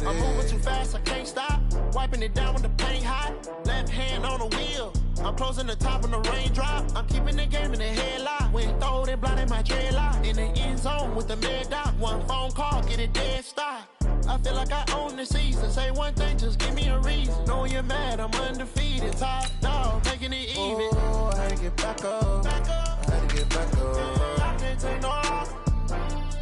I'm moving too fast, I can't stop. Wiping it down when the paint hot. Left hand on the wheel. I'm closing the top when the raindrop. I'm keeping the game in the headlock. When throwed and blinded my dreadlock. In the end zone with the mid dot. One phone call, get it dead stop. I feel like I own the season. Say one thing, just give me a reason. Know you're mad, I'm undefeated. Top dog, making it even. Oh, I had to get back up. I had to get back up. I can't take no off.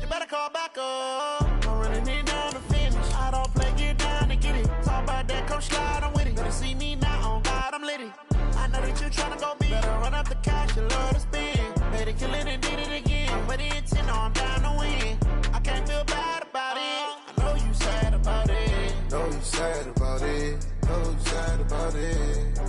You better call back up. I'm running it down to finish. I don't play, get down to get it. Talk about that, come slide, I'm with it. Better see me now, on God, I'm litty. I know that you tryna go big. Better run up the cash, you love to spend. Made it, kill it, and did it again. But the intent, no, I'm down to win. I can't feel bad about it. I know you sad about it. Know you sad about it. Know you sad about it.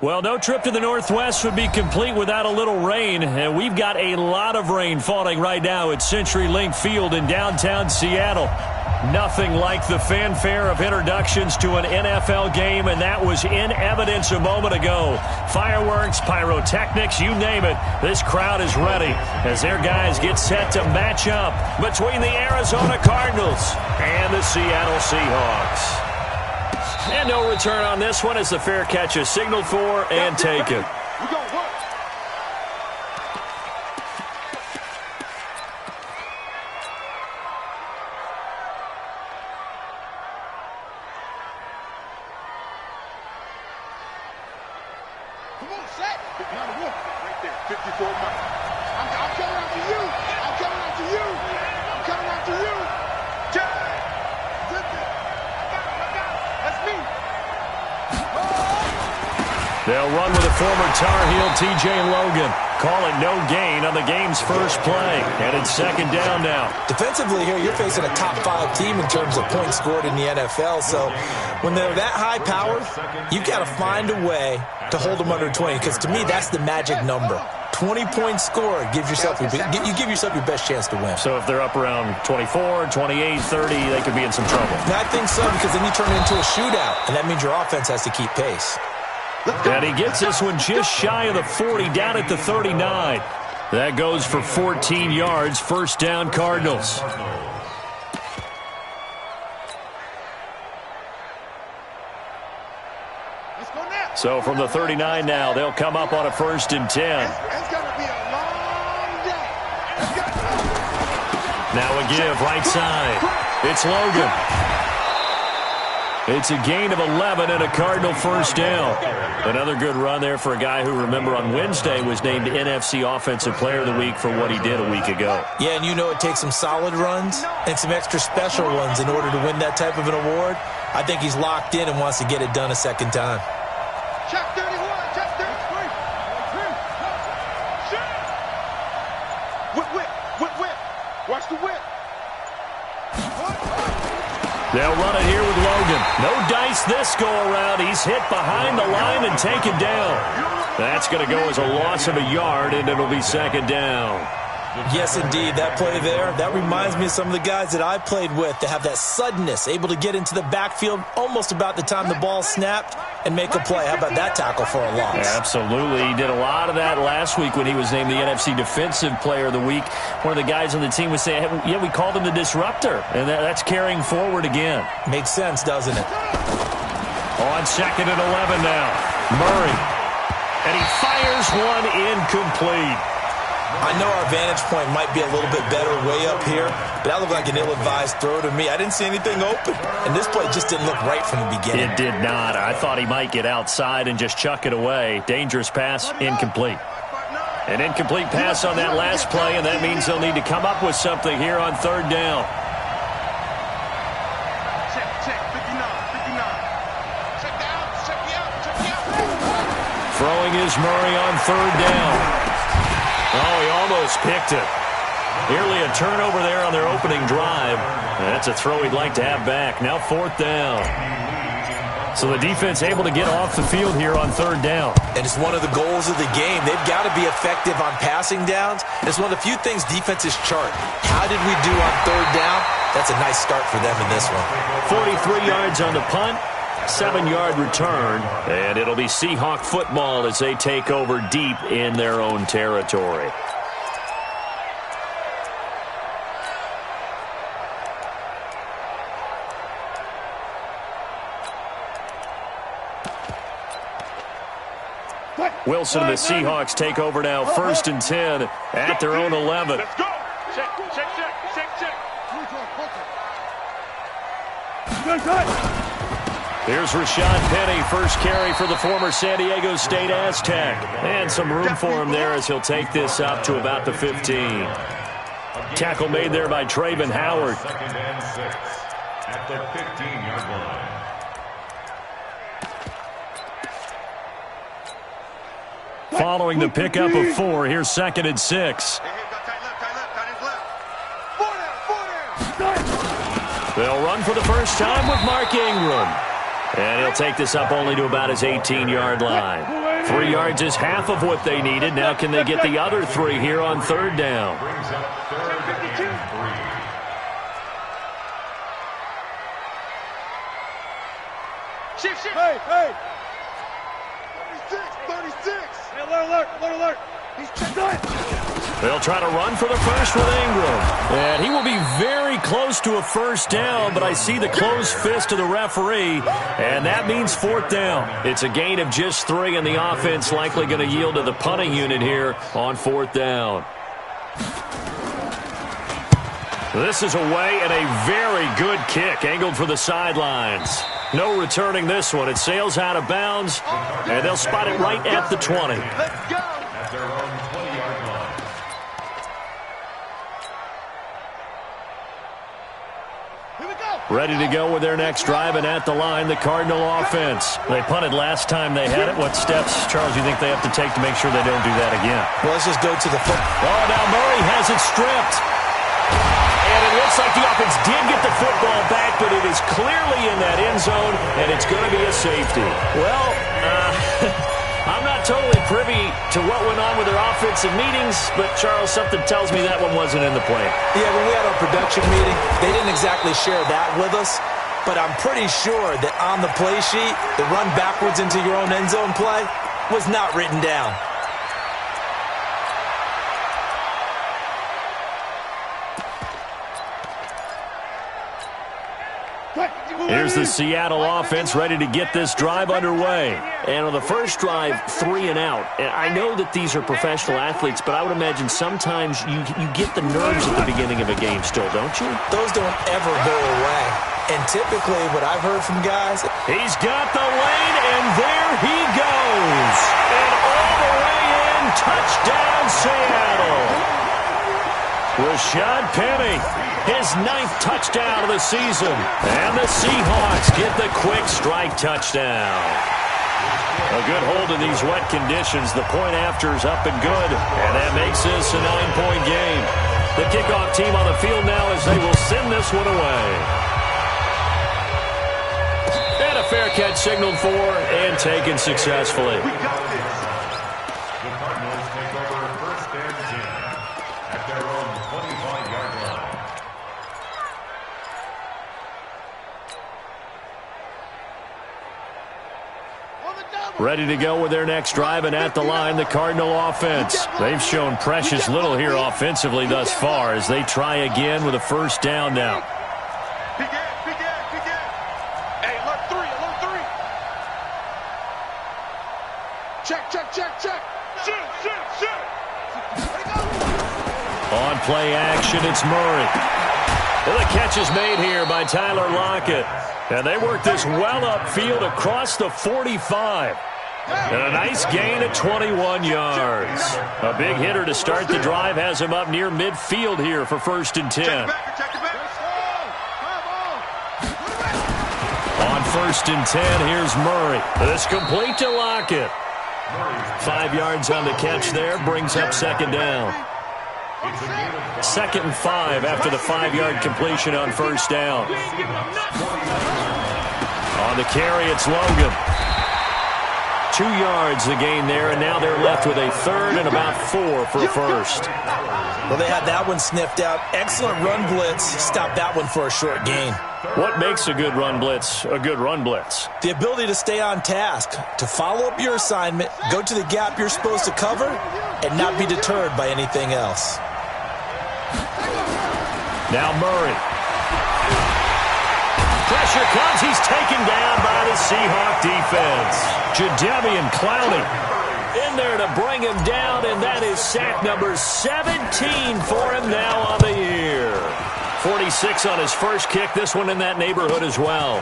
Well, no trip to the Northwest would be complete without a little rain, and we've got a lot of rain falling right now at CenturyLink Field in downtown Seattle. Nothing like the fanfare of introductions to an NFL game, and that was in evidence a moment ago. Fireworks, pyrotechnics, you name it. This crowd is ready as their guys get set to match up between the Arizona Cardinals and the Seattle Seahawks. And no return on this one as the fair catch is signaled for and taken. Come on, set. Now the wolf. Right there. 54 miles. I'm coming after you. I'm coming after you. I'm coming after you. That's me. They'll run with a former Tar Heel, T.J. Logan. Call it no gain on the game's first play. And it's second down now. Defensively here, you're facing a top-5 team in terms of points scored in the NFL. So when they're that high-powered, you've got to find a way to hold them under 20. Because to me, that's the magic number. 20 points scored gives yourself you give yourself your best chance to win. So if they're up around 24, 28, 30, they could be in some trouble. And I think so, because then you turn it into a shootout, and that means your offense has to keep pace. And he gets this one just shy of the 40, down at the 39. That goes for 14 yards, first down Cardinals. So from the 39 now, they'll come up on a 1st and 10. It's going to be a long day. Now a give, right side. It's Logan. It's a gain of 11 and a Cardinal first down. Another good run there for a guy who, remember, on Wednesday was named NFC Offensive Player of the Week for what he did a week ago. Yeah, and you know it takes some solid runs and some extra special ones in order to win that type of an award. I think he's locked in and wants to get it done a second time. Check 31, check 33. Whip. Watch the whip. They'll run it here with Logan. No dice this go-around. He's hit behind the line and taken down. That's going to go as a loss of a yard, and it'll be second down. Yes, indeed. That play there, that reminds me of some of the guys that I played with that have that suddenness, able to get into the backfield almost about the time the ball snapped and make a play. How about that tackle for a loss? Yeah, absolutely. He did a lot of that last week when he was named the NFC Defensive Player of the Week. One of the guys on the team was saying, yeah, we called him the disruptor, and that's carrying forward again. Makes sense, doesn't it? On 2nd and 11 now. Murray. And he fires one incomplete. I know our vantage point might be a little bit better way up here, but that looked like an ill-advised throw to me. I didn't see anything open, and this play just didn't look right from the beginning. It did not. I thought he might get outside and just chuck it away. Dangerous pass, incomplete. An incomplete pass on that last play, and that means they'll need to come up with something here on 3rd down. Check, 59. Check out. Throwing is Murray on 3rd down. Oh, he almost picked it. Nearly a turnover there on their opening drive. That's a throw he'd like to have back. Now 4th down. So the defense able to get off the field here on third down. And it's one of the goals of the game. They've got to be effective on passing downs. It's one of the few things defenses chart. How did we do on third down? That's a nice start for them in this one. 43 yards on the punt, 7-yard return, and it'll be Seahawk football as they take over deep in their own territory. Wilson and the Seahawks take over now, 1st and 10 at their own 11. Let's go. Check. Here's Rashad Penny, first carry for the former San Diego State Aztec. And some room for him there as he'll take this up to about the 15. Tackle made there by Traven Howard. 2nd and 6 at the 15-yard line. Following the pickup of 4, here's 2nd and 6. They'll run for the first time with Mark Ingram. And he'll take this up only to about his 18-yard line. 3 yards is half of what they needed. Now can they get the other 3 here on third down? Brings up 3rd and 3. Shift. Hey. 36. Alert. He's checked on. They'll try to run for the first with Ingram. And he will be very close to a first down, but I see the closed fist of the referee, and that means 4th down. It's a gain of just 3, and the offense likely going to yield to the punting unit here on 4th down. This is away and a very good kick, angled for the sidelines. No returning this one. It sails out of bounds, and they'll spot it right at the 20. Let's go. At their own 20-yard line. Here we go. Ready to go with their next drive, and at the line, the Cardinal offense. They punted last time they had it. What steps, Charles, you think they have to take to make sure they don't do that again? Well, let's just go to the foot. Oh, now Murray has it stripped. And it looks like the offense did get the football back, but it is clearly in that end zone, and it's going to be a safety. Well, I'm not totally privy to what went on with their offensive meetings, but, Charles, something tells me that one wasn't in the plan. Yeah, when we had our production meeting, they didn't exactly share that with us, but I'm pretty sure that on the play sheet, the run backwards into your own end zone play was not written down. Here's the Seattle offense ready to get this drive underway. And on the first drive, 3 and out. And I know that these are professional athletes, but I would imagine sometimes you get the nerves at the beginning of a game still, don't you? Those don't ever go away. And typically what I've heard from guys... He's got the lane, and there he goes. And all the way in, touchdown Seattle. Rashad Penny, his 9th touchdown of the season. And the Seahawks get the quick strike touchdown. A good hold in these wet conditions. The point after is up and good. And that makes this a 9-point game. The kickoff team on the field now as they will send this one away. And a fair catch signaled for and taken successfully. We got this. The Cardinals take over 1st and 10 at their own 25-yard line. Ready to go with their next drive, and at the line, the Cardinal offense. They've shown precious little here offensively thus far as they try again with a first down now. Big end. Hey, alert 3. Check. Shoot. On play action, it's Murray. Well, the catch is made here by Tyler Lockett. And they work this well upfield across the 45. And a nice gain of 21 yards. A big hitter to start the drive has him up near midfield here for 1st and 10. On 1st and 10, here's Murray. This complete to Lockett. 5 yards on the catch there, brings up 2nd down. 2nd and 5 after the 5-yard completion on 1st down. On the carry, it's Logan. 2 yards the gain there, and now they're left with a third and about 4 for a first. Well, they had that one sniffed out. Excellent run blitz. Stop that one for a short gain. What makes a good run blitz a good run blitz? The ability to stay on task, to follow up your assignment, go to the gap you're supposed to cover, and not be deterred by anything else. Now Murray. Pressure comes. He's taken down by the Seahawk defense. Jadeveon Clowney in there to bring him down, and that is sack number 17 for him now on the year. 46 on his first kick. This one in that neighborhood as well.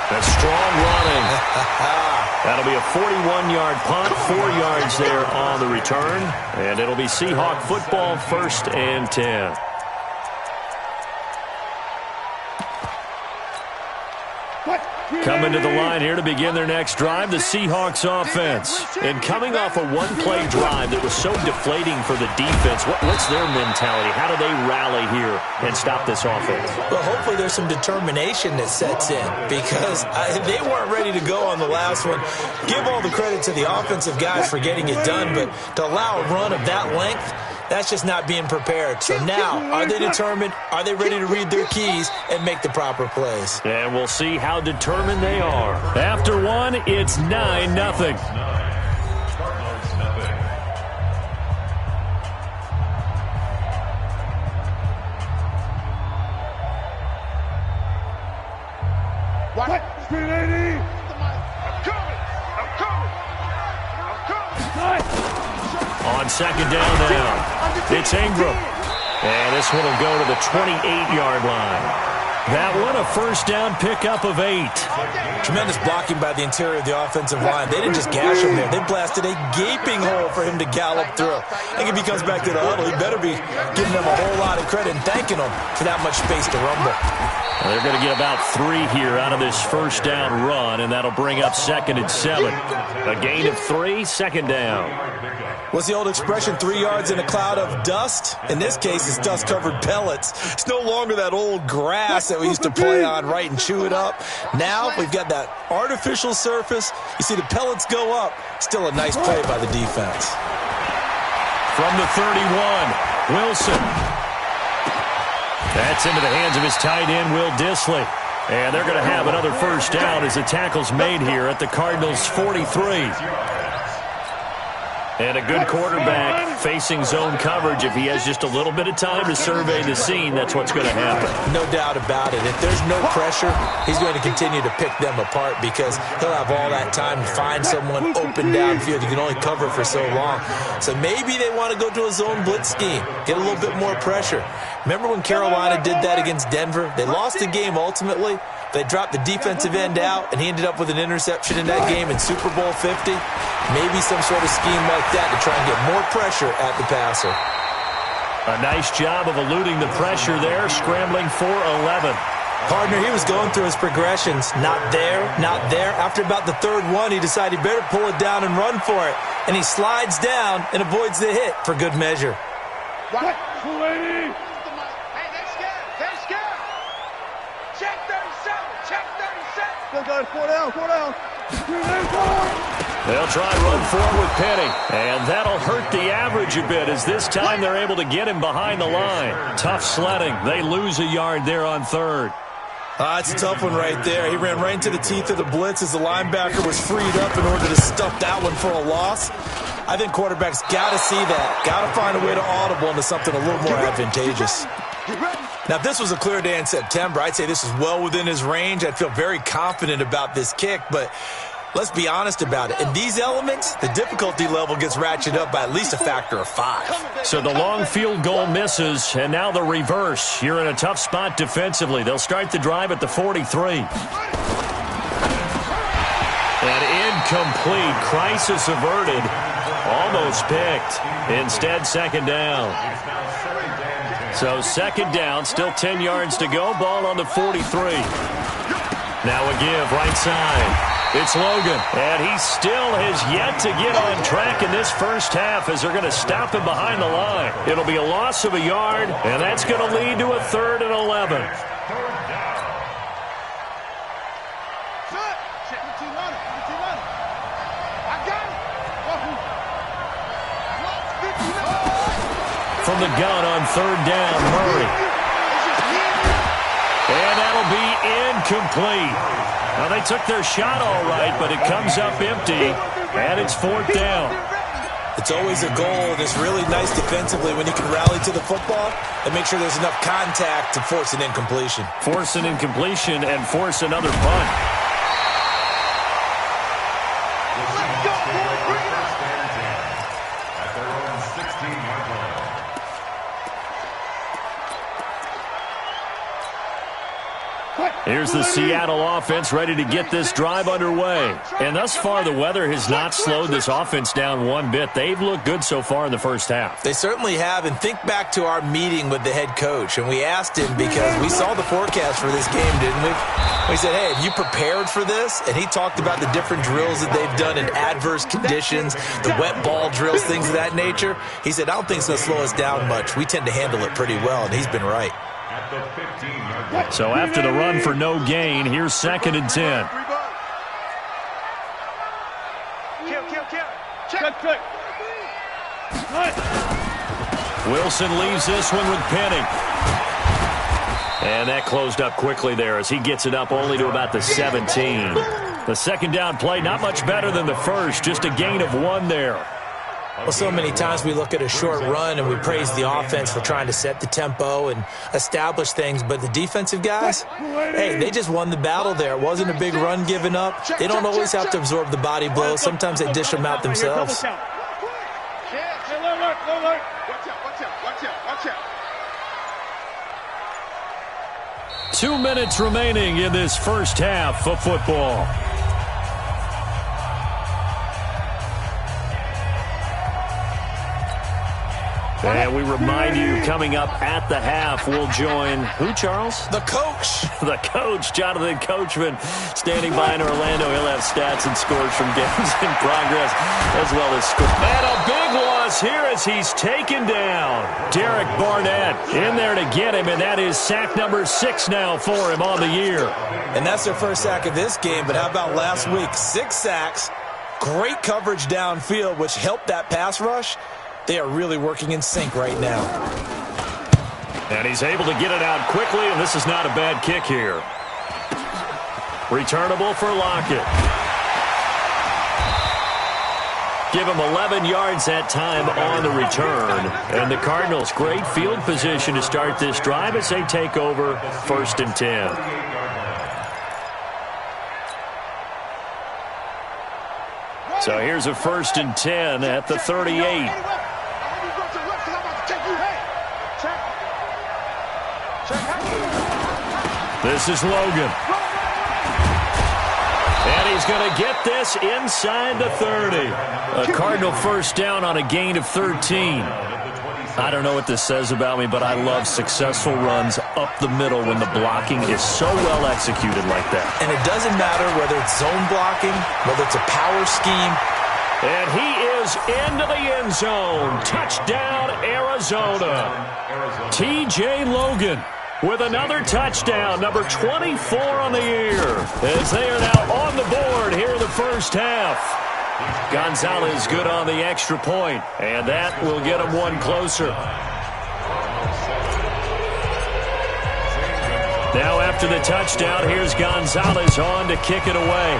That's strong running. That'll be a 41-yard punt, 4 yards there on the return, and it'll be Seahawk football, 1st and 10. Coming to the line here to begin their next drive, the Seahawks offense. And coming off a one-play drive that was so deflating for the defense, what's their mentality? How do they rally here and stop this offense? Well, hopefully there's some determination that sets in because they weren't ready to go on the last one. Give all the credit to the offensive guys for getting it done, but to allow a run of that length, that's just not being prepared. So now, are they determined? Are they ready to read their keys and make the proper plays? And we'll see how determined they are. After one, it's 9-0. What? Speed 80. I'm coming. On second down now, it's Ingram. And this one will go to the 28-yard line. That one, a first down pickup of 8. Tremendous blocking by the interior of the offensive line. They didn't just gash him there. They blasted a gaping hole for him to gallop through. I think if he comes back to the huddle, he better be giving them a whole lot of credit and thanking them for that much space to rumble. Well, they're going to get about 3 here out of this first down run, and that'll bring up 2nd and 7. A gain of 3, 2nd down. What's the old expression, 3 yards in a cloud of dust? In this case, it's dust-covered pellets. It's no longer that old grass that we used to play on, right, and chew it up. Now we've got that artificial surface. You see the pellets go up. Still a nice play by the defense. From the 31, Wilson. That's into the hands of his tight end, Will Dissly. And they're going to have another first down as the tackle's made here at the Cardinals' 43. And a good quarterback facing zone coverage. If he has just a little bit of time to survey the scene, that's what's going to happen. No doubt about it. If there's no pressure, he's going to continue to pick them apart because he'll have all that time to find someone open downfield. You can only cover for so long. So maybe they want to go to a zone blitz scheme, get a little bit more pressure. Remember when Carolina did that against Denver? They lost the game ultimately. They dropped the defensive end out, and he ended up with an interception in that game in Super Bowl 50. Maybe some sort of scheme like that to try and get more pressure at the passer. A nice job of eluding the pressure there, scrambling for 11. Partner, he was going through his progressions. Not there, not there. After about the third one, he decided he better pull it down and run for it. And he slides down and avoids the hit for good measure. What? 280. Four down. They'll try and run forward with Penny, and that'll hurt the average a bit as this time they're able to get him behind the line. Tough sledding. They lose a yard there on 3rd. It's a tough one right there. He ran right into the teeth of the blitz as the linebacker was freed up in order to stuff that one for a loss. I think quarterbacks got to see that. Got to find a way to audible into something a little more advantageous. Now, if this was a clear day in September, I'd say this is well within his range. I'd feel very confident about this kick, but let's be honest about it. In these elements, the difficulty level gets ratcheted up by at least a factor of 5. So the long field goal misses, and now the reverse. You're in a tough spot defensively. They'll start the drive at the 43. And incomplete. Crisis averted. Almost picked. Instead, 2nd down. So 2nd down, still 10 yards to go. Ball on the 43. Now a give, right side. It's Logan, and he still has yet to get on track in this first half as they're going to stop him behind the line. It'll be a loss of a yard, and that's going to lead to a 3rd and 11. from the gun on third down. Murray. And that'll be incomplete. Now, they took their shot all right, but it comes up empty, and it's fourth down. It's always a goal, and it's really nice defensively when you can rally to the football and make sure there's enough contact to force an incompletion. Force an incompletion and force another punt. Here's the Seattle offense ready to get this drive underway. And thus far, the weather has not slowed this offense down one bit. They've looked good so far in the first half. They certainly have. And think back to our meeting with the head coach. And we asked him because we saw the forecast for this game, didn't we? We said, hey, have you prepared for this? And he talked about the different drills that they've done in adverse conditions, the wet ball drills, things of that nature. He said, I don't think it's going to slow us down much. We tend to handle it pretty well, and he's been right. So after the run for no gain, here's 2nd and 10. Wilson leaves this one with Penning. And that closed up quickly there as he gets it up only to about the 17. The second down play, not much better than the first, just a gain of 1 there. Well, so many times we look at a short run and we praise the offense for trying to set the tempo and establish things, but the defensive guys, hey, they just won the battle there. It wasn't a big run given up. They don't always have to absorb the body blows. Sometimes they dish them out themselves. 2 minutes remaining in this first half of football. And we remind you, coming up at the half, we'll join who, Charles? The coach. The coach, Jonathan Coachman, standing by in Orlando. He'll have stats and scores from games in progress, as well as scores. And a big loss here as he's taken down. Derek Barnett in there to get him, and that is sack number 6 now for him on the year. And that's their first sack of this game, but how about last week? 6 sacks, great coverage downfield, which helped that pass rush. They are really working in sync right now. And he's able to get it out quickly, and this is not a bad kick here. Returnable for Lockett. Give him 11 yards that time on the return. And the Cardinals, great field position to start this drive as they take over 1st and 10. So here's a 1st and 10 at the 38. This is Logan. And he's going to get this inside the 30. A Cardinal first down on a gain of 13. I don't know what this says about me, but I love successful runs up the middle when the blocking is so well executed like that. And it doesn't matter whether it's zone blocking, whether it's a power scheme. And he is into the end zone. Touchdown, Arizona. T.J. Logan with another touchdown, number 24 on the year, as they are now on the board here in the first half. Gonzalez good on the extra point, and that will get him one closer. Now after the touchdown, here's Gonzalez on to kick it away.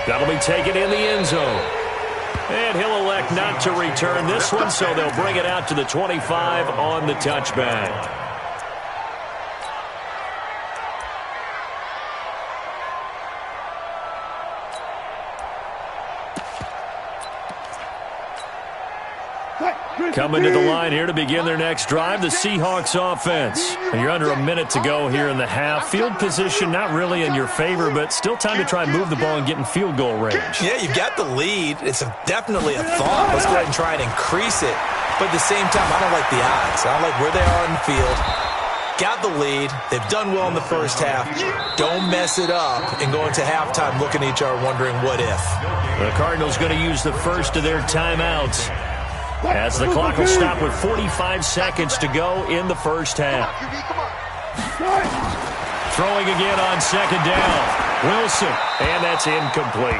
That'll be taken in the end zone. And he'll elect not to return this one, so they'll bring it out to the 25 on the touchback. Coming to the line here to begin their next drive, the Seahawks offense. You're under a minute to go here in the half. Field position not really in your favor, but still time to try and move the ball and get in field goal range. Yeah, you've got the lead. It's definitely a thought. Let's go ahead and try and increase it. But at the same time, I don't like the odds. I don't like where they are in the field. Got the lead. They've done well in the first half. Don't mess it up and go into halftime looking at each other wondering what if. The Cardinals going to use the first of their timeouts, as the clock will stop with 45 seconds to go in the first half. Throwing again on second down. Wilson, and that's incomplete.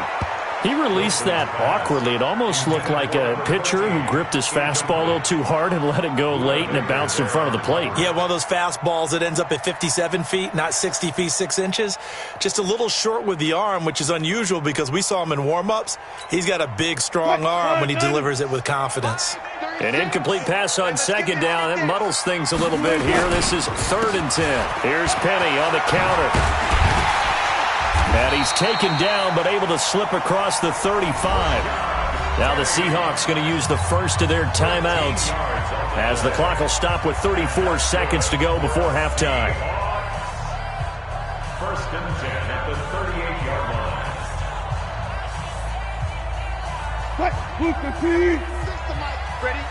He released that awkwardly. It almost looked like a pitcher who gripped his fastball a little too hard and let it go late, and it bounced in front of the plate. Yeah, one of those fastballs that ends up at 57 feet, not 60 feet, 6 inches. Just a little short with the arm, which is unusual because we saw him in warm-ups. He's got a big, strong arm when he delivers it with confidence. An incomplete pass on second down. It muddles things a little bit here. This is 3rd and 10. Here's Penny on the counter. And he's taken down, but able to slip across the 35. Now the Seahawks going to use the first of their timeouts as the clock will stop with 34 seconds to go before halftime. 1st and 10 at the 38-yard line. What? Move the team. System, Mike. Ready?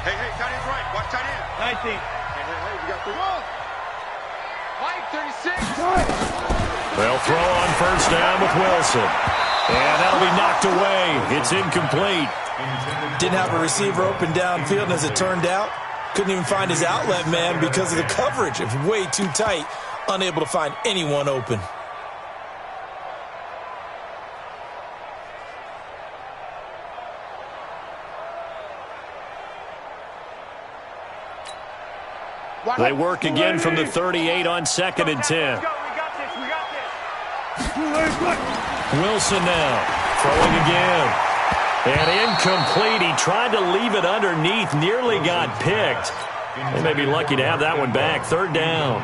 Hey, tight end's right. Watch tight end. 19. Hey, we got 3. Mike, 36. They'll throw on first down with Wilson. And that'll be knocked away. It's incomplete. Didn't have a receiver open downfield, and as it turned out, couldn't even find his outlet man because of the coverage. It was way too tight, unable to find anyone open. They work again from the 38 on 2nd and 10. Wilson now, throwing again. And incomplete. He tried to leave it underneath, nearly got picked. They may be lucky to have that one back. 3rd down.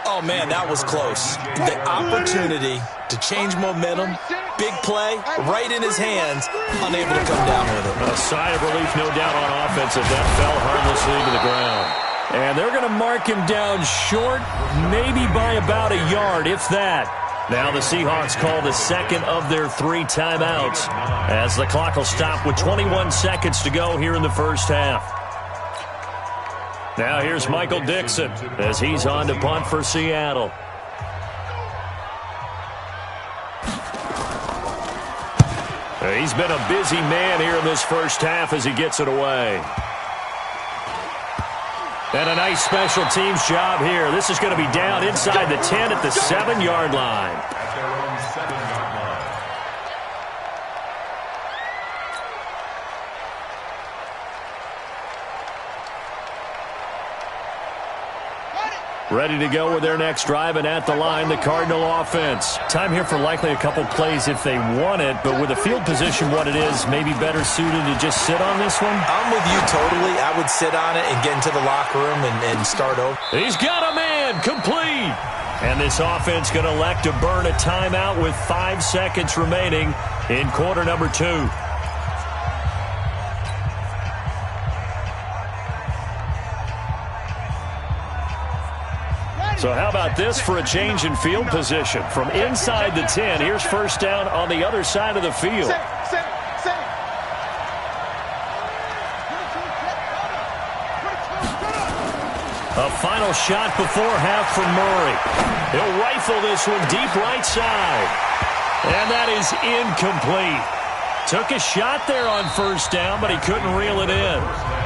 Oh, man, that was close. The opportunity to change momentum, big play, right in his hands, unable to come down with it. A sigh of relief, no doubt, on offense as that fell harmlessly to the ground. And they're going to mark him down short, maybe by about a yard, if that. Now the Seahawks call the second of their 3 timeouts as the clock will stop with 21 seconds to go here in the first half. Now here's Michael Dixon as he's on to punt for Seattle. He's been a busy man here in this first half as he gets it away. And a nice special teams job here. This is going to be down inside the 10 at the 7-yard line. At their own 7-yard line. Ready to go with their next drive, and at the line, the Cardinal offense. Time here for likely a couple plays if they want it, but with the field position what it is, maybe better suited to just sit on this one? I'm with you totally. I would sit on it and get into the locker room and start over. He's got a man, complete. And this offense going to elect to burn a timeout with 5 seconds remaining in quarter number 2. So how about this for a change in field position? From inside the 10, here's first down on the other side of the field. A final shot before half from Murray. He'll rifle this one deep right side. And that is incomplete. Took a shot there on first down, but he couldn't reel it in.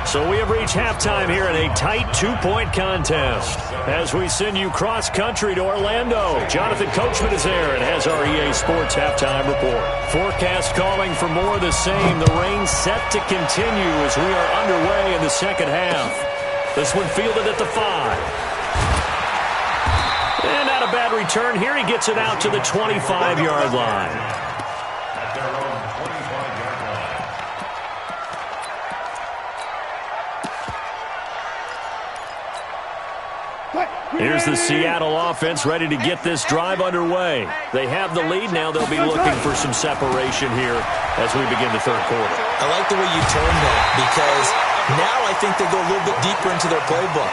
So we have reached halftime here in a tight 2-point contest. As we send you cross-country to Orlando, Jonathan Coachman is there and has our EA Sports halftime report. Forecast calling for more of the same. The rain set to continue as we are underway in the second half. This one fielded at the 5. And not a bad return here. He gets it out to the 25-yard line. At their own 25-yard line. Here's the Seattle offense ready to get this drive underway. They have the lead now. They'll be looking for some separation here as we begin the third quarter. I like the way you turned that because now I think they go a little bit deeper into their playbook.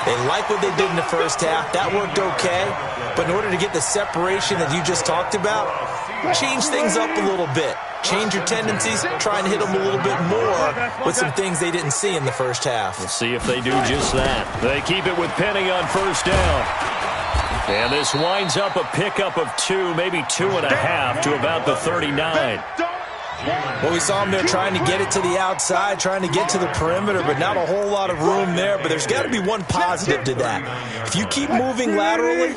They like what they did in the first half. That worked okay. But in order to get the separation that you just talked about, change things up a little bit. Change your tendencies, try and hit them a little bit more with some things they didn't see in the first half. We'll see if they do just that. They keep it with Penny on first down. And this winds up a pickup of 2, maybe 2.5 to about the 39. Well, we saw him there trying to get it to the outside, trying to get to the perimeter, but not a whole lot of room there. But there's got to be one positive to that. If you keep moving laterally,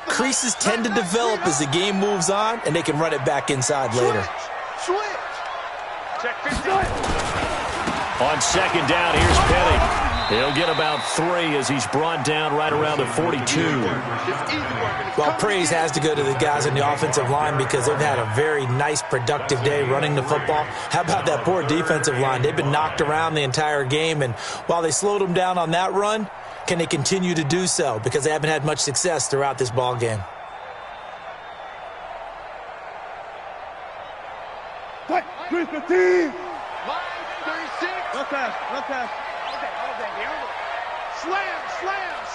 Creases tend to develop as the game moves on, and they can run it back inside later. Switch. Check 15. On second down, here's Penny. He'll get about 3 as he's brought down right around the 42. Well, praise has to go to the guys on the offensive line because they've had a very nice, productive day running the football. How about that poor defensive line? They've been knocked around the entire game, and while they slowed them down on that run, can they continue to do so? Because they haven't had much success throughout this ball game. Line 315. Line 36. Run pass.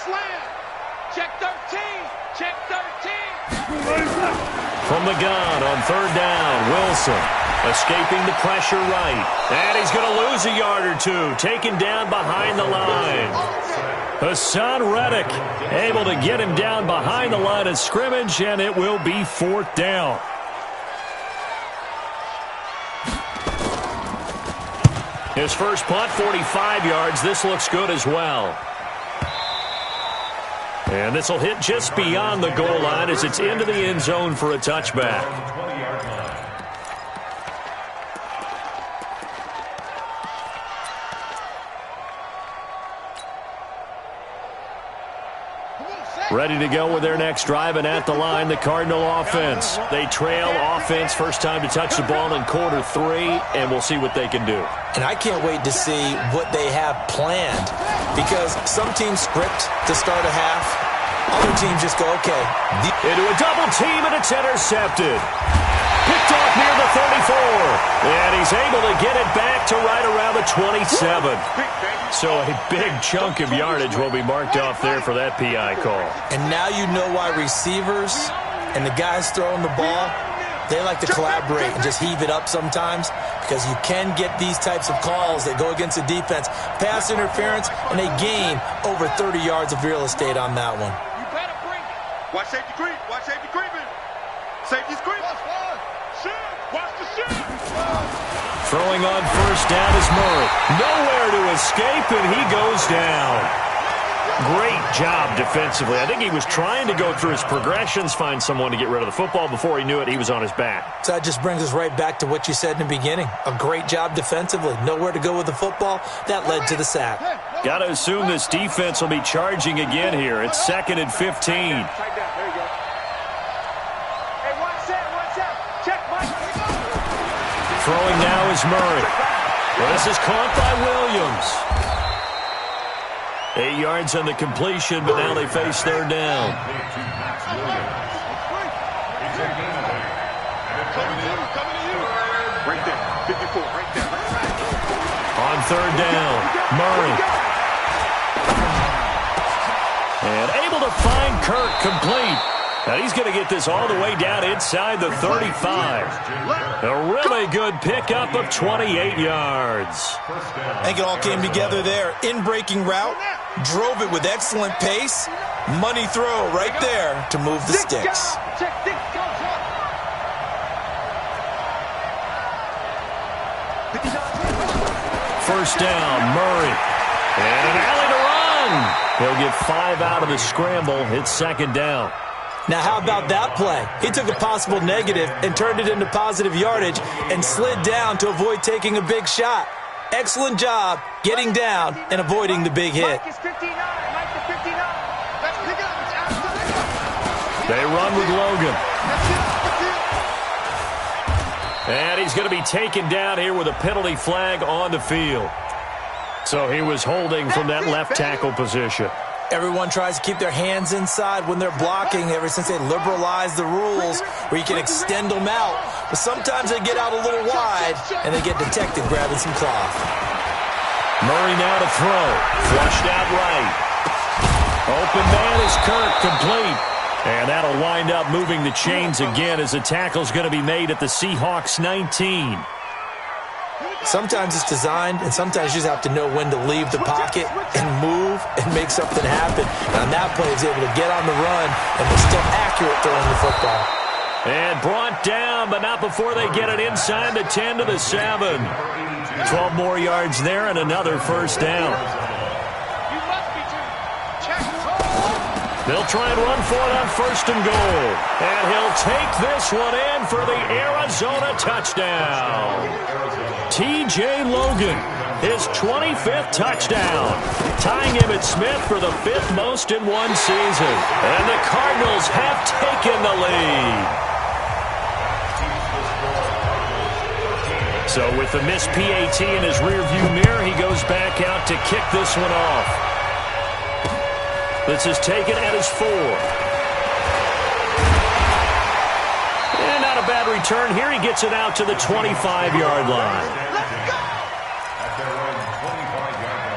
Slam. Check 13. From the gun on third down, Wilson escaping the pressure right. And he's going to lose a yard or 2, taken down behind the line. Hassan Reddick able to get him down behind the line of scrimmage, and it will be 4th down. His first punt, 45 yards. This looks good as well. And this will hit just beyond the goal line as it's into the end zone for a touchback. Ready to go with their next drive, and at the line, the Cardinal offense. They trail offense, first time to touch the ball in quarter 3, and we'll see what they can do. And I can't wait to see what they have planned, because some teams script to start a half. Other teams just go, okay. Into a double team, and it's intercepted. Picked off near the 34. And he's able to get it back to right around the 27. So a big chunk of yardage will be marked off there for that PI call. And now you know why receivers and the guys throwing the ball, they like to collaborate and just heave it up sometimes, because you can get these types of calls that go against the defense. Pass interference, and they gain over 30 yards of real estate on that one. You better bring it. Watch safety creep. Safety's creeping. Watch the shit. Throwing on first down is Murray. Nowhere to escape, and he goes down. Great job defensively. I think he was trying to go through his progressions, find someone to get rid of the football. Before he knew it, he was on his back. So that just brings us right back to what you said in the beginning. A great job defensively. Nowhere to go with the football. That led to the sack. Got to assume this defense will be charging again here. It's 2nd and 15. Throwing now is Murray. Well, this is caught by Williams. 8 yards on the completion, but now they face third down. Right there. 54, right there. On third down, Murray. And able to find Kirk complete. Now he's going to get this all the way down inside the 35. A really good pickup of 28 yards. I think it all came together there. In-breaking route, drove it with excellent pace. Money throw right there to move the sticks. First down, Murray. And an alley to run. He'll get 5 out of the scramble. It's second down. Now, how about that play? He took a possible negative and turned it into positive yardage and slid down to avoid taking a big shot. Excellent job getting down and avoiding the big hit. They run with Logan. And he's going to be taken down here with a penalty flag on the field. So he was holding from that left tackle position. Everyone tries to keep their hands inside when they're blocking ever since they liberalized the rules where you can extend them out. But sometimes they get out a little wide and they get detected grabbing some cloth. Murray now to throw. Flushed out right. Open man is Kirk, complete. And that'll wind up moving the chains again as the tackle's going to be made at the Seahawks 19. Sometimes it's designed, and sometimes you just have to know when to leave the pocket and move and make something happen. And on that play, he's able to get on the run and was still accurate throwing the football. And brought down, but not before they get it inside the 10 to the 7. 12 more yards there and another first down. They'll try and run for it on 1st and goal. And he'll take this one in for the Arizona touchdown. T.J. Logan, his 25th touchdown, tying Emmitt Smith for the 5th most in one season. And the Cardinals have taken the lead. So with the missed PAT in his rearview mirror, he goes back out to kick this one off. This is taken at his 4. And not a bad return here. He gets it out to the 25-yard line. At their own 25-yard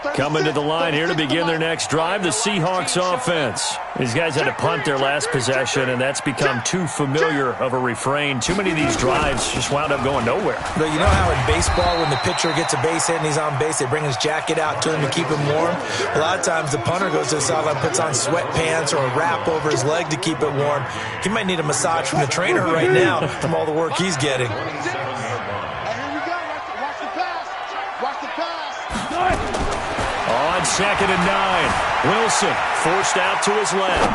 line. Coming to the line here to begin their next drive, the Seahawks offense. These guys had to punt their last possession, and that's become too familiar of a refrain. Too many of these drives just wound up going nowhere. But you know how in baseball, when the pitcher gets a base hit and he's on base, they bring his jacket out to him to keep him warm? A lot of times the punter goes to the sideline, puts on sweatpants or a wrap over his leg to keep it warm. He might need a massage from the trainer right now from all the work he's getting. Hey, here we go. Watch the pass. Watch the pass. On 2nd and 9, Wilson forced out to his left.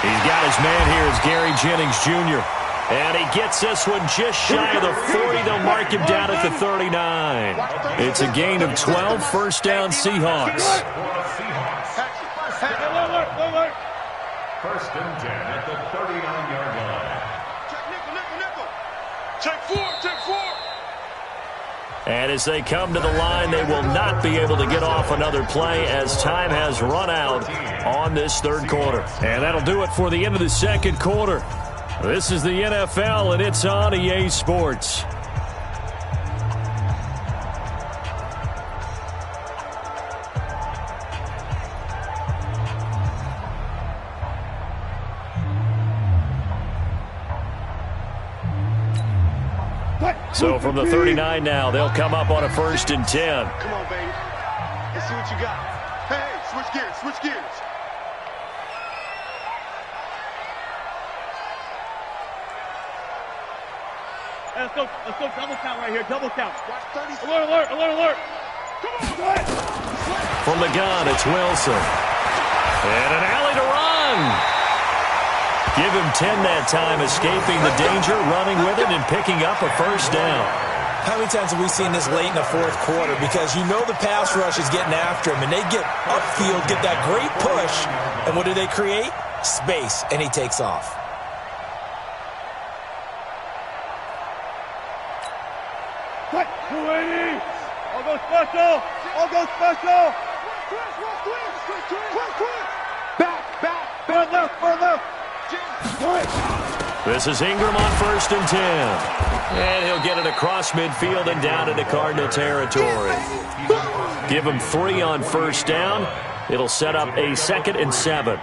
He's got his man here as Gary Jennings Jr. And he gets this one just shy of the 40. They'll mark him down at the 39. It's a gain of 12, 1st down Seahawks. 1st and 10 at the 39-yard line. Check 4. And as they come to the line, they will not be able to get off another play as time has run out on this 3rd quarter. And that'll do it for the end of the 2nd quarter. This is the NFL, and it's on EA Sports. So from the 39 now, they'll come up on a 1st and 10. Come on, baby. Let's see what you got. Hey, switch gears. Hey, let's go double count right here, double count. Watch 30 Alert. Come on, go ahead. From the gun, it's Wilson. And an alley to run. Give him 10 that time, escaping the danger, running with it, and picking up a 1st down. How many times have we seen this late in the 4th quarter? Because you know the pass rush is getting after him, and they get upfield, get that great push, and what do they create? Space, and he takes off. Quick, 280. I'll go special. Quick. Back left. This is Ingram on 1st and 10. And he'll get it across midfield and down into Cardinal territory. Give him 3 on 1st down. It'll set up a 2nd and 7.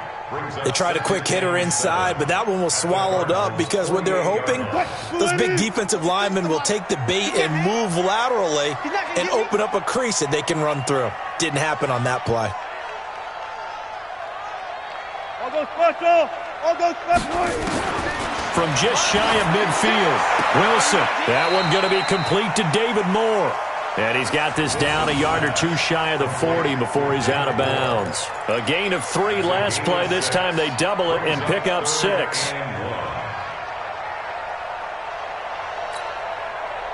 They tried a quick hitter inside, but that one was swallowed up because what they're hoping, those big defensive linemen will take the bait and move laterally and open up a crease that they can run through. Didn't happen on that play. I'll go special. From just shy of midfield, Wilson. That one going to be complete to David Moore. And he's got this down a yard or 2 shy of the 40 before he's out of bounds. A gain of 3 last play. This time they double it and pick up 6.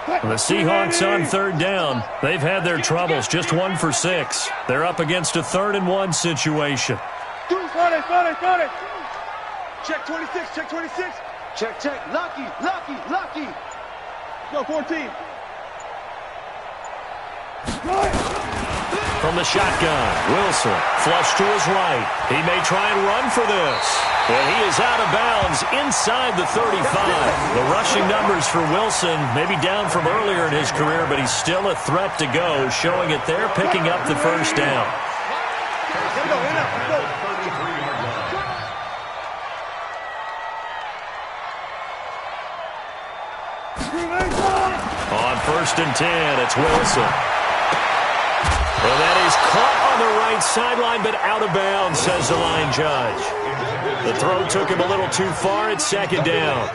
The Seahawks on 3rd down. They've had their troubles. Just 1 for 6. They're up against a 3rd and 1 situation. Got it. Check 26. Check. Lucky. Go 14. From the shotgun, Wilson, flush to his right. He may try and run for this. But he is out of bounds inside the 35. The rushing numbers for Wilson may be down from earlier in his career, but he's still a threat to go, showing it there, picking up the 1st down. On 1st and 10, it's Wilson. And that is caught on the right sideline, but out of bounds, says the line judge. The throw took him a little too far. It's 2nd down.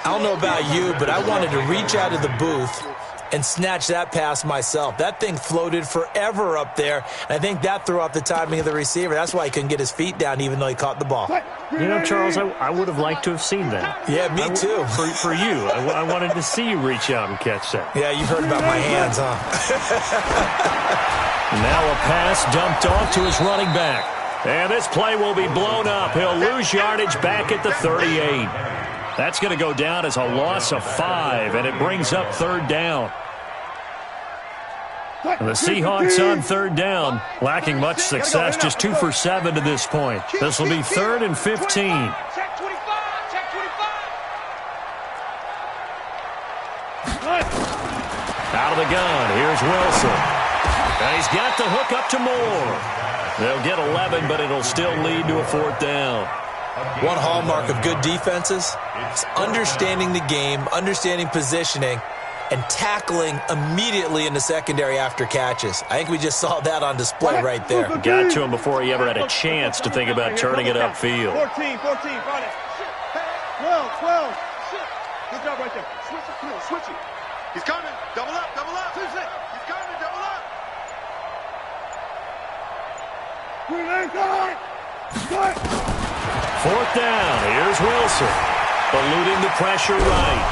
I don't know about you, but I wanted to reach out of the booth and snatch that pass myself. That thing floated forever up there, and I think that threw off the timing of the receiver. That's why he couldn't get his feet down even though he caught the ball. You know, Charles, I would have liked to have seen that. Yeah, me too. For you. I wanted to see you reach out and catch that. Yeah, you've heard about my hands, huh? Now a pass dumped off to his running back. And this play will be blown up. He'll lose yardage back at the 38. That's going to go down as a loss of 5, and it brings up 3rd down. And the Seahawks on 3rd down, lacking much success, just 2 for 7 to this point. This will be 3rd and 15. Check 25. Check 25. Out of the gun, here's Wilson. And he's got the hook up to Moore. They'll get 11, but it'll still lead to a 4th down. One hallmark of good defenses is understanding the game, understanding positioning, and tackling immediately in the secondary after catches. I think we just saw that on display right there. Got to him before he ever had a chance to think about turning it upfield. 14, run it. 12. Good job right there. Switch it. He's coming. Double up. He's coming. Double up. Good. 4th down. Here's Wilson. Eluding the pressure right.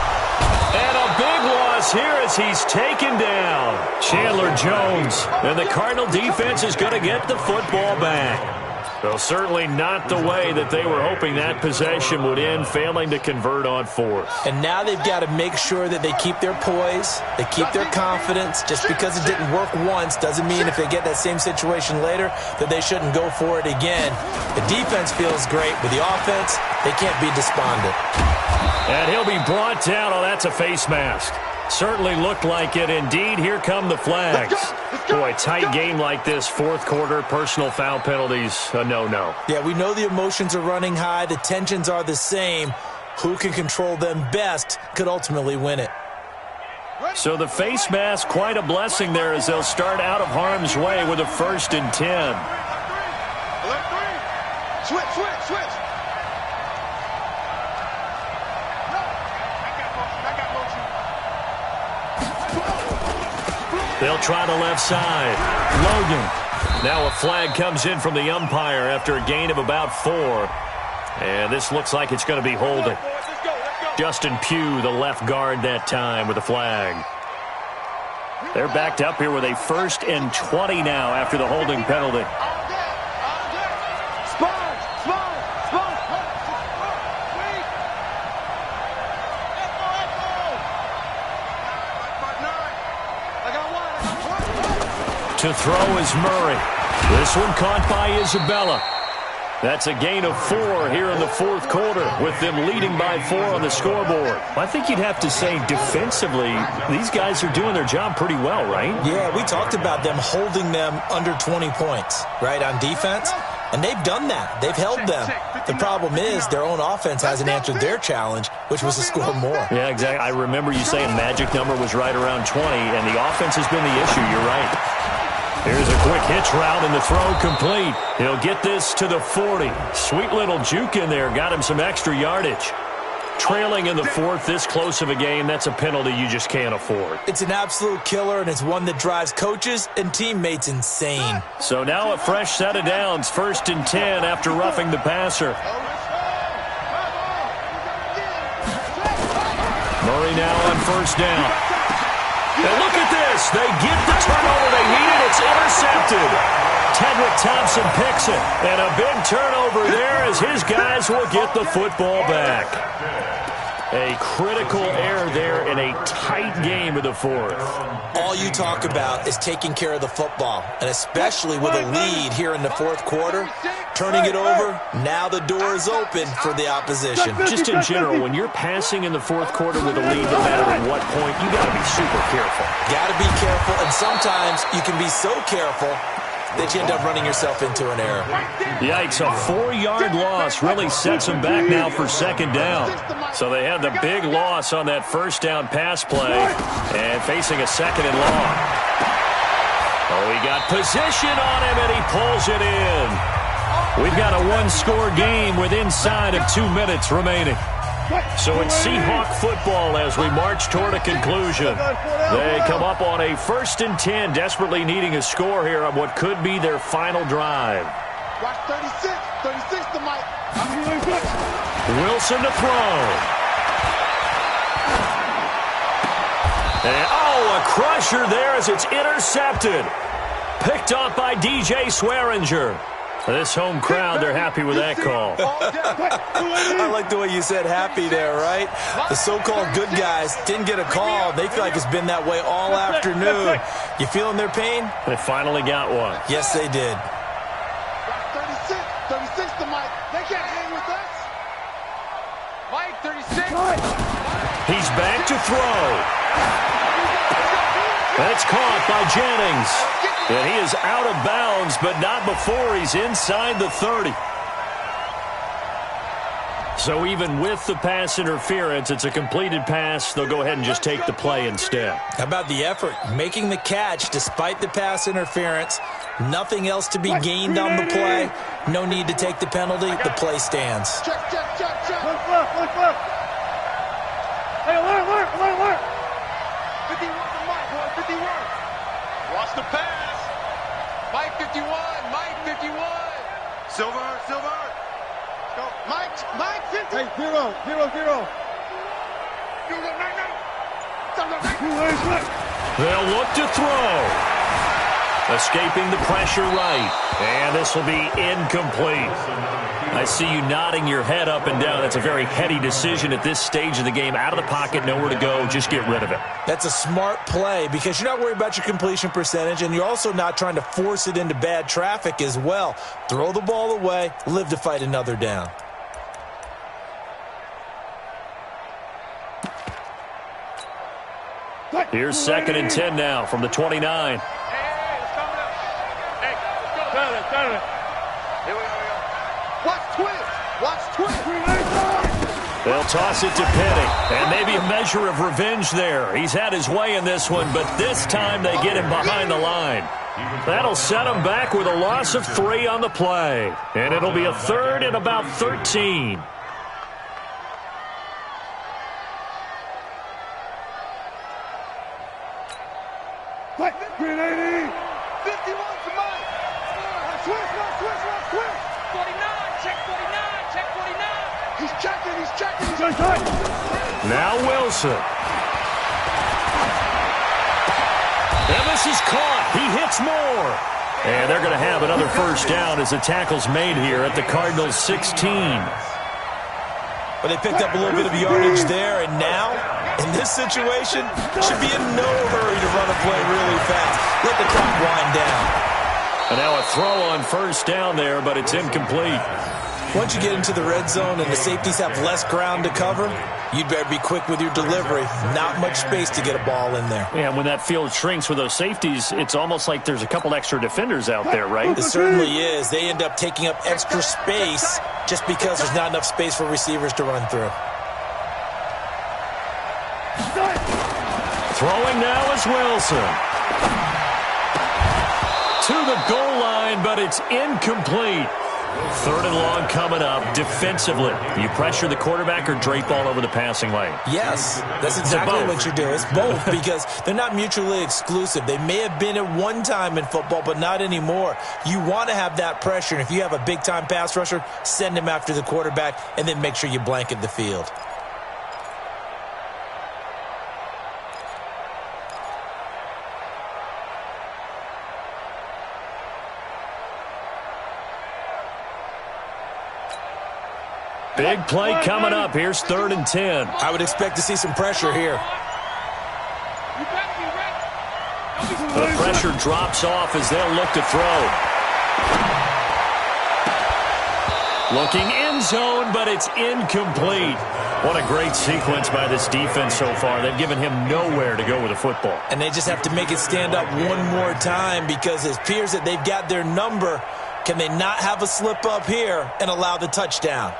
And a big loss here as he's taken down. Chandler Jones. And the Cardinal defense is going to get the football back. Well, certainly not the way that they were hoping that possession would end, failing to convert on 4th. And now they've got to make sure that they keep their poise, they keep their confidence. Just because it didn't work once doesn't mean if they get that same situation later that they shouldn't go for it again. The defense feels great, but the offense, they can't be despondent. And he'll be brought down. Oh, that's a face mask. Certainly looked like it. Indeed, here come the flags. Boy, tight game like this, 4th quarter, personal foul penalties, a no-no. Yeah, we know the emotions are running high. The tensions are the same. Who can control them best could ultimately win it. So the face mask, quite a blessing there as they'll start out of harm's way with a 1st and 10. Switch. They'll try the left side. Logan. Now a flag comes in from the umpire after a gain of about 4. And this looks like it's going to be holding. Justin Pugh, the left guard that time with a flag. They're backed up here with a 1st and 20 now after the holding penalty. To throw is Murray. This one caught by Isabella. That's a gain of 4 here in the 4th quarter with them leading by 4 on the scoreboard. I think you'd have to say defensively, these guys are doing their job pretty well, right? Yeah, we talked about them holding them under 20 points, right, on defense. And they've done that. They've held them. The problem is their own offense hasn't answered their challenge, which was to score more. Yeah, exactly. I remember you saying magic number was right around 20, and the offense has been the issue. You're right. Here's a quick hitch route, and the throw complete. He'll get this to the 40. Sweet little juke in there. Got him some extra yardage. Trailing in the 4th, this close of a game, that's a penalty you just can't afford. It's an absolute killer, and it's one that drives coaches and teammates insane. So now a fresh set of downs, 1st and 10 after roughing the passer. Murray now on 1st down. And look at this. They get the turnover they needed. It's intercepted. Tedrick Thompson picks it. And a big turnover there as his guys will get the football back. A critical error there in a tight game of the 4th. All you talk about is taking care of the football, and especially with a lead here in the 4th quarter, turning it over, now the door is open for the opposition. Just in general, when you're passing in the 4th quarter with a lead, no matter at what point, you got to be super careful. Got to be careful, and sometimes you can be so careful that you end up running yourself into an error. Yikes, a 4-yard loss really sets them back now for 2nd down. So they had the big loss on that 1st down pass play and facing a 2nd and long. Oh, he got position on him and he pulls it in. We've got a 1-score game with inside of 2 minutes remaining. So it's Seahawk football as we march toward a conclusion. They come up on a 1st and 10, desperately needing a score here on what could be their final drive. Watch 36. 36 to Mike. Wilson to throw. And, a crusher there as it's intercepted. Picked off by DJ Swearinger. This home crowd, they're happy with that call. I like the way you said happy there, right? The so-called good guys didn't get a call. They feel like it's been that way all afternoon. You feeling their pain? They finally got one. Yes, they did. 36. 36 to Mike. They can't hang with us. Mike, 36. He's back to throw. That's caught by Jennings. And he is out of bounds, but not before he's inside the 30. So even with the pass interference, it's a completed pass. They'll go ahead and just take the play instead. How about the effort? Making the catch despite the pass interference. Nothing else to be gained on the play. No need to take the penalty. The play stands. Check. Look left. Hey, alert. 51 to Mike, boy. 51. Watch the pass. Mike 51. Mike 51. Silver. Let's go. Mike 50. Hey, 0. They'll look to throw. Escaping the pressure right. And this will be incomplete. I see you nodding your head up and down. That's a very heady decision at this stage of the game. Out of the pocket, nowhere to go. Just get rid of it. That's a smart play because you're not worried about your completion percentage, and you're also not trying to force it into bad traffic as well. Throw the ball away, live to fight another down. Here's 2nd and 10 now from the 29. Hey, it's coming up. Hey, let's go. Got it. Here we go. Watch twist. They'll toss it to Penny, and maybe a measure of revenge there. He's had his way in this one, but this time they get him behind the line. That'll set him back with a loss of 3 on the play, and it'll be a 3rd and about 13. Green 80. 51 to Mike. Switch. 49. Check 49. He's checking. Now Wilson. And this is caught. He hits more. And they're going to have another first down as the tackle's made here at the Cardinals' 16. But they picked up a little bit of yardage there, and now, in this situation, should be in no hurry to run a play really fast. Let the clock wind down. And now a throw on first down there, but it's incomplete. Once you get into the red zone and the safeties have less ground to cover, you'd better be quick with your delivery. Not much space to get a ball in there. Yeah, when that field shrinks with those safeties, it's almost like there's a couple extra defenders out there, right? It certainly is. They end up taking up extra space just because there's not enough space for receivers to run through. Throwing now is Wilson. To the goal line, but it's incomplete. 3rd and long coming up. Defensively, you pressure the quarterback or drape all over the passing lane? Yes, that's exactly what you're doing. It's both because they're not mutually exclusive. They may have been at one time in football, but not anymore. You want to have that pressure. And if you have a big-time pass rusher, send him after the quarterback and then make sure you blanket the field. Big play coming up. Here's 3rd and 10. I would expect to see some pressure here. The pressure drops off as they'll look to throw. Looking end zone, but it's incomplete. What a great sequence by this defense so far. They've given him nowhere to go with the football. And they just have to make it stand up one more time because it appears that they've got their number. Can they not have a slip up here and allow the touchdown?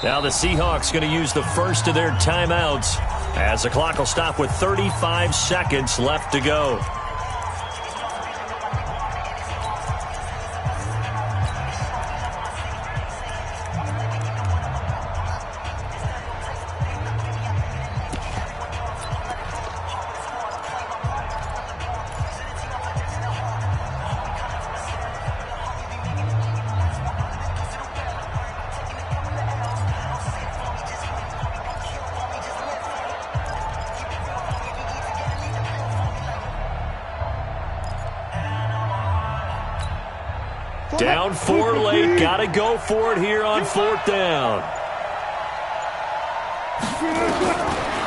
Now the Seahawks going to use the first of their timeouts as the clock will stop with 35 seconds left to go. Down 4 late. Got to go for it here on 4th down.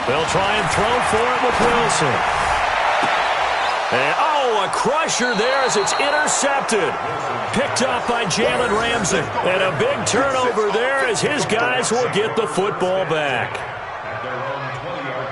They'll try and throw for it with Wilson. And, a crusher there as it's intercepted. Picked up by Jalen Ramsey. And a big turnover there as his guys will get the football back. At their own 20-yard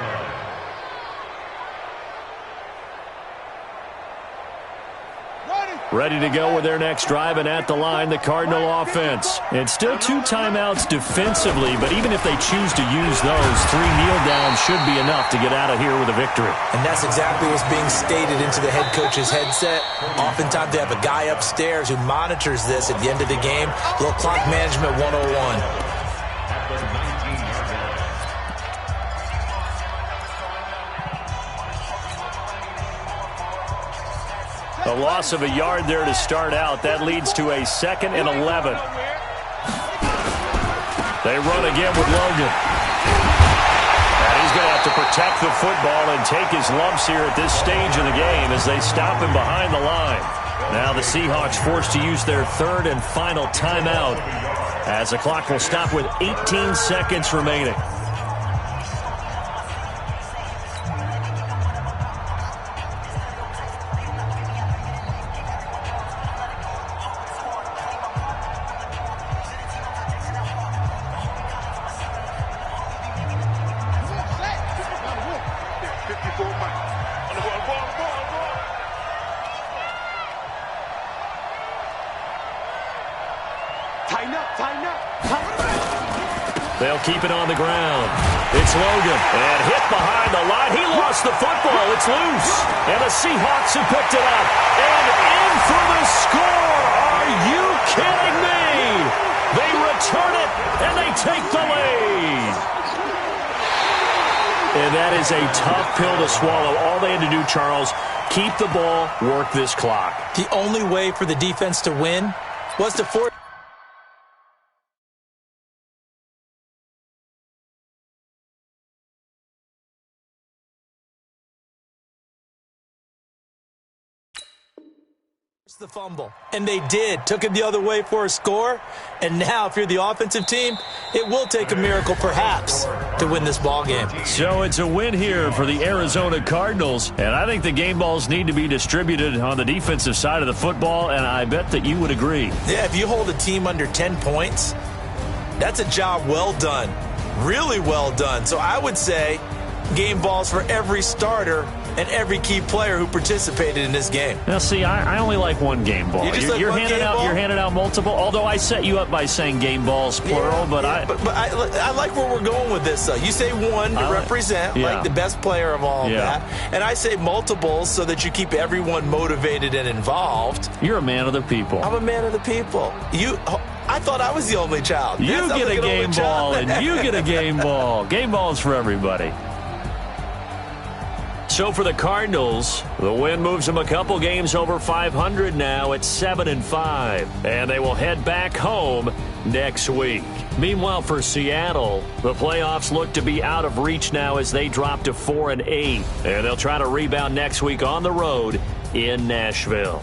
line. Ready to go with their next drive, and at the line, the Cardinal offense. And still 2 timeouts defensively, but even if they choose to use those, 3 kneel downs should be enough to get out of here with a victory. And that's exactly what's being stated into the head coach's headset. Oftentimes they have a guy upstairs who monitors this at the end of the game. A little clock management 101. At the 19-yard line. A loss of a yard there to start out. That leads to a 2nd and 11. They run again with Logan. And he's going to have to protect the football and take his lumps here at this stage of the game as they stop him behind the line. Now the Seahawks forced to use their 3rd and final timeout as the clock will stop with 18 seconds remaining. They'll keep it on the ground. It's Logan. And hit behind the line. He lost the football. It's loose. And the Seahawks have picked it up. And in for the score. Are you kidding me? They return it, and they take the lead. And that is a tough pill to swallow. All they had to do, Charles, keep the ball, work this clock. The only way for the defense to win was to force the fumble. And they did. Took it the other way for a score. And now, if you're the offensive team, it will take a miracle, perhaps, to win this ball game. So it's a win here for the Arizona Cardinals. And I think the game balls need to be distributed on the defensive side of the football, and I bet that you would agree. Yeah, if you hold a team under 10 points, that's a job well done. Really well done. So I would say game balls for every starter and every key player who participated in this game. Now, see, I only like one game ball. You're handing out multiple, although I set you up by saying game balls, plural. But I like where we're going with this, though. You say one to represent, like the best player of all of that. And I say multiples so that you keep everyone motivated and involved. You're a man of the people. I'm a man of the people. I thought I was the only child. You get a game ball, and you get a game ball. Game balls for everybody. So for the Cardinals, the win moves them a couple games over 500 now at 7-5. And they will head back home next week. Meanwhile, for Seattle, the playoffs look to be out of reach now as they drop to 4-8. And they'll try to rebound next week on the road in Nashville.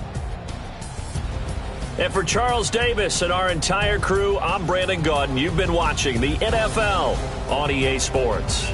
And for Charles Davis and our entire crew, I'm Brandon Gaudin. You've been watching the NFL on EA Sports.